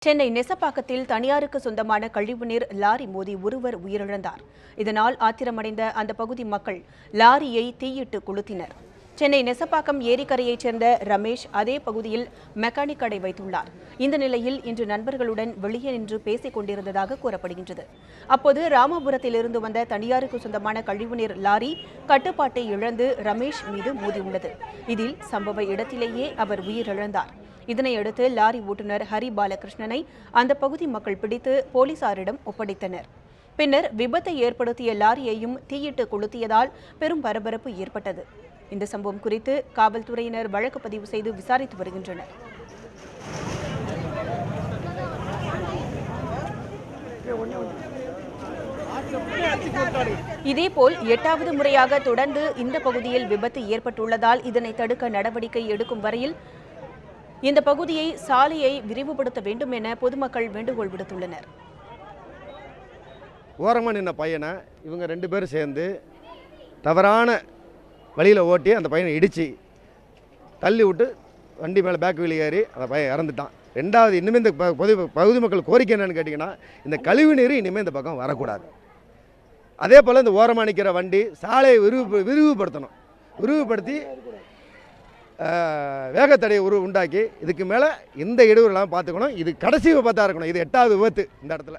சென்னை நெசப்பாக்கத்தில் தனியாருக்கு சொந்தமான கழிவுநீர் லாரி மோதி ஒருவர் உயிரிழந்தார். இதனால் ஆத்திரமடைந்த அந்த பகுதி மக்கள் லாரியை தீயிட்டு கொளுத்தினர். சென்னை நெசப்பாக்கம் ஏரிக்கரையைச் சேர்ந்த ரமேஷ் அதே பகுதியில் மெக்கானிக் கடை வைத்துள்ளார். இந்த நிலையில் இன்று நண்பர்களுடன் வெளியே நின்று பேசிக் கொண்டிருந்ததாக கூறப்படுகின்றது. அப்போது ராமபுரத்திலிருந்து வந்த தனியாருக்கு சொந்தமான கழிவுநீர் லாரி கட்டுப்பாட்டை இழந்து ரமேஷ் மீது மோதியுள்ளது. இதில் சம்பவ இடத்திலேயே அவர் உயிரிழந்தார். இதனையடுத்து லாரி ஓட்டுநர் ஹரி பாலகிருஷ்ணனை அந்த பகுதி மக்கள் பிடித்து போலீசாரிடம் ஒப்படைத்தனர். பின்னர் விபத்தை ஏற்படுத்திய லாரியையும் தீயிட்டு கொளுத்தியதால் பெரும் பரபரப்பு ஏற்பட்டது. இந்த சம்பவம் குறித்து காவல்துறையினர் வழக்கு பதிவு செய்து விசாரித்து வருகின்றனர். இதேபோல் 8வது முறையாக தொடர்ந்து இந்த பகுதியில் விபத்து ஏற்பட்டுள்ளதால் இதனை தடுக்க நடவடிக்கை எடுக்கும் வரையில் இந்த பகுதியை சாலையை விரிவுபடுத்த வேண்டும் என பொதுமக்கள் வேண்டுகோள் விடுத்துள்ளனர். ஓரமாக நின்ன பையனை இவங்க 2 பேரும் சேர்ந்து தவறான வழியில் ஓட்டி அந்த பையனை இடித்து தள்ளி விட்டு வண்டி மேலே பேக் வீல் ஏறி அந்த பையன் இறந்துட்டான். 2வது இனிமேல் இந்த பகுதி மக்கள் கோரிக்கை என்னன்னு கேட்டிங்கன்னா, இந்த கழிவு நீர் இனிமேல் இந்த பக்கம் வரக்கூடாது. அதே போல் இந்த ஓரமாக நிற்கிற வண்டி சாலையை விரிவுபடுத்தணும். விரிவுபடுத்தி வேகத்தடையை உண்டாக்கி இதுக்கு மேலே இந்த இடையூறுலாம் பார்த்துக்கணும். இது கடைசி விபத்தாக இருக்கணும். இது 8வது விபத்து இந்த இடத்துல.